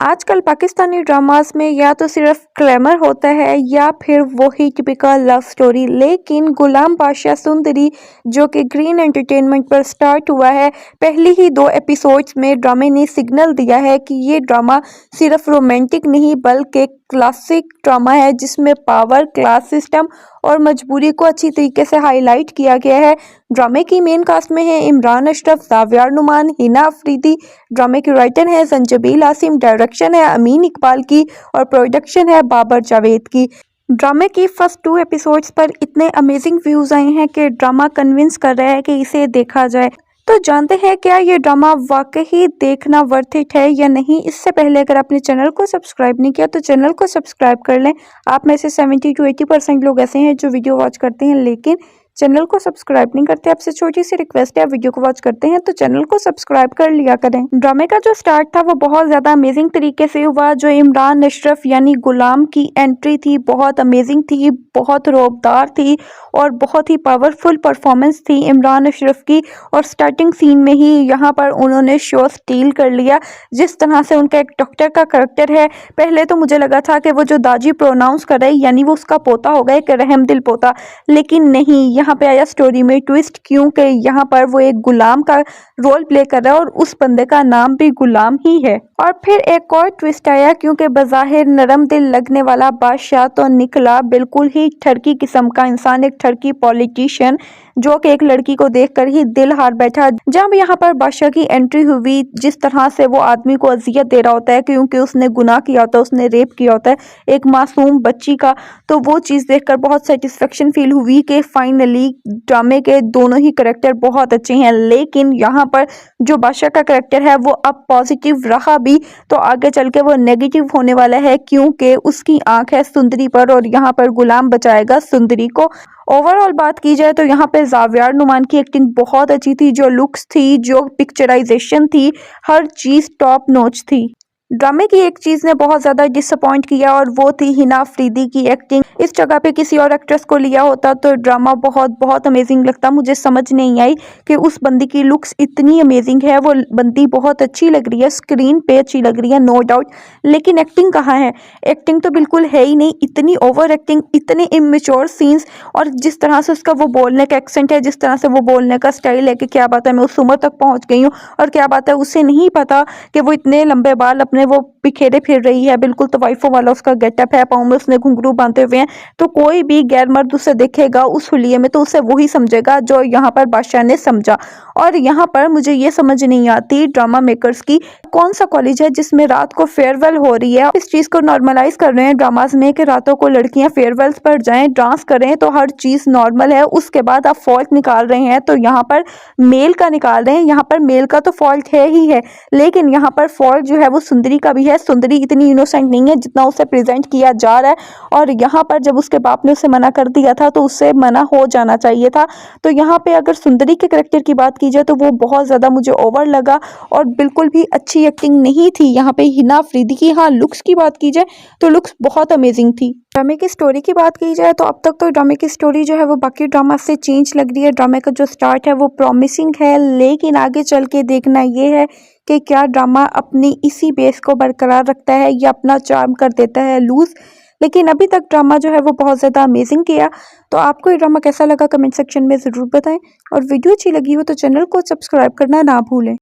आजकल पाकिस्तानी ड्रामास में या तो सिर्फ ग्लैमर होता है या फिर वही टिपिकल लव स्टोरी। लेकिन गुलाम बादशाह सुंदरी जो कि ग्रीन एंटरटेनमेंट पर स्टार्ट हुआ है, पहले ही 2 एपिसोड्स में ड्रामे ने सिग्नल दिया है कि ये ड्रामा सिर्फ रोमांटिक नहीं बल्कि क्लासिक ड्रामा है जिसमें पावर, क्लास सिस्टम और मजबूरी को अच्छी तरीके से हाईलाइट किया गया है। ड्रामे की मेन कास्ट में है इमरान अशरफ, ज़ावियर नुमान, हिना अफरीदी। ड्रामे के राइटर हैं संजबील आसिम, डायरेक्शन है अमीन इकबाल की और प्रोडक्शन है बाबर जावेद की। ड्रामे की फर्स्ट 2 एपिसोड्स पर इतने अमेजिंग व्यूज़ आए हैं कि ड्रामा कन्विंस कर रहा है कि इसे देखा जाए। तो जानते हैं क्या ये ड्रामा वाकई देखना वर्थ इट है या नहीं। इससे पहले अगर आपने चैनल को सब्सक्राइब नहीं किया तो चैनल को सब्सक्राइब कर लें। आप में से 70 to 80% लोग ऐसे हैं जो वीडियो वॉच करते हैं लेकिन चैनल को सब्सक्राइब नहीं करते। आपसे छोटी सी रिक्वेस्ट है, वीडियो को वॉच करते हैं तो चैनल को सब्सक्राइब कर लिया करें। ड्रामे का जो स्टार्ट था वो बहुत ज़्यादा अमेजिंग तरीके से हुआ। जो इमरान अशरफ यानी गुलाम की एंट्री थी बहुत अमेजिंग थी, बहुत रौबदार थी और बहुत ही पावरफुल परफॉर्मेंस थी इमरान अशरफ की। और स्टार्टिंग सीन में ही यहाँ पर उन्होंने शो स्टील कर लिया। जिस तरह से उनका एक डॉक्टर का करैक्टर है, पहले तो मुझे लगा था कि वो जो दाजी प्रोनाउंस कर रहे यानी वो उसका पोता होगा, एक रहमदिल पोता, लेकिन नहीं। यहाँ पे आया स्टोरी में ट्विस्ट क्योंकि यहाँ पर वो एक गुलाम का रोल प्ले कर रहा है और उस बंदे का नाम भी गुलाम ही है। और फिर एक और ट्विस्ट आया क्योंकि बज़ाहिर नरम दिल लगने वाला बादशाह तो निकला बिल्कुल ही ठरकी किस्म का इंसान, एक ठरकी पॉलिटिशियन जो कि एक लड़की को देखकर ही दिल हार बैठा। जब यहाँ पर बादशाह की एंट्री हुई, जिस तरह से वो आदमी को अजियत दे रहा होता है क्योंकि उसने गुनाह किया होता है, उसने रेप किया होता है एक मासूम बच्ची का, तो वो चीज़ देखकर बहुत सेटिस्फेक्शन फील हुई कि फाइनली ड्रामे के दोनों ही करैक्टर बहुत अच्छे हैं। लेकिन यहाँ पर जो बादशाह का करैक्टर है वो अब पॉजिटिव रहा भी तो आगे चल के वो नेगेटिव होने वाला है क्योंकि उसकी आंख है सुंदरी पर और यहाँ पर गुलाम बचाएगा सुंदरी को। ओवरऑल बात की जाए तो यहाँ पे ज़ावियर नुमान की एक्टिंग बहुत अच्छी थी, जो लुक्स थी, जो पिक्चराइजेशन थी, हर चीज़ टॉप नॉच थी। ड्रामे की एक चीज़ ने बहुत ज़्यादा डिसअपॉइंट किया और वो थी हिना अफरीदी की एक्टिंग। इस जगह पे किसी और एक्ट्रेस को लिया होता तो ड्रामा बहुत बहुत अमेजिंग लगता। मुझे समझ नहीं आई कि उस बंदी की लुक्स इतनी अमेजिंग है, वो बंदी बहुत अच्छी लग रही है, स्क्रीन पे अच्छी लग रही है नो डाउट, लेकिन एक्टिंग कहाँ है। एक्टिंग तो बिल्कुल है ही नहीं, इतनी ओवर एक्टिंग, इतने इमेच्योर सीन्स और जिस तरह से उसका वो बोलने का एक्सेंट है, जिस तरह से वो बोलने का स्टाइल है कि क्या बात है मैं उस उम्र तक पहुँच गई हूँ और क्या बात है उसे नहीं पता कि वो इतने लंबे बाल अपने वो बिखेरे फिर रही है, बिल्कुल तवाइफों वाला उसका गेटअप है, पाँव में उसने घुंघरू बांधे हुए हैं। तो कोई भी गैर मर्द उसे देखेगा उस हुलिये में तो उसे वही समझेगा जो यहाँ पर बादशाह ने समझा। और यहाँ पर मुझे ये समझ नहीं आती ड्रामा मेकर्स की कौन सा कॉलेज है जिसमें रात को फेयरवेल हो रही है। इस चीज़ को नॉर्मलाइज कर रहे हैं ड्रामाज में कि रातों को लड़कियां फेयरवेल्स पर जाएं, डांस करें तो हर चीज़ नॉर्मल है। उसके बाद आप फॉल्ट निकाल रहे हैं तो यहाँ पर मेल का निकाल रहे हैं। यहाँ पर मेल का तो फॉल्ट है ही है, लेकिन यहाँ पर फॉल्ट जो है वो सुंदरी का भी है। सुंदरी इतनी इनोसेंट नहीं है जितना उसे प्रेजेंट किया जा रहा है और यहाँ पर जब उसके बाप ने उसे मना कर दिया था तो उससे मना हो जाना चाहिए था। तो यहाँ पे अगर सुंदरी के करैक्टर की बात की जाए तो वो बहुत ज़्यादा मुझे ओवर लगा और बिल्कुल भी अच्छी एक्टिंग नहीं थी यहाँ पे हिना अफरीदी की। हाँ, लुक्स की बात की जाए तो लुक्स बहुत अमेजिंग थी। ड्रामे की स्टोरी की बात की जाए तो अब तक तो ड्रामे की स्टोरी जो है वो बाकी ड्रामा से चेंज लग रही है। ड्रामे का जो स्टार्ट है वो प्रॉमिसिंग है, लेकिन आगे चल के देखना ये है कि क्या ड्रामा अपनी इसी बेस को बरकरार रखता है या अपना चार्म कर देता है लूज। लेकिन अभी तक ड्रामा जो है वो बहुत ज़्यादा अमेजिंग किया। तो आपको ये ड्रामा कैसा लगा कमेंट सेक्शन में ज़रूर बताएं और वीडियो अच्छी लगी हो तो चैनल को सब्सक्राइब करना ना भूलें।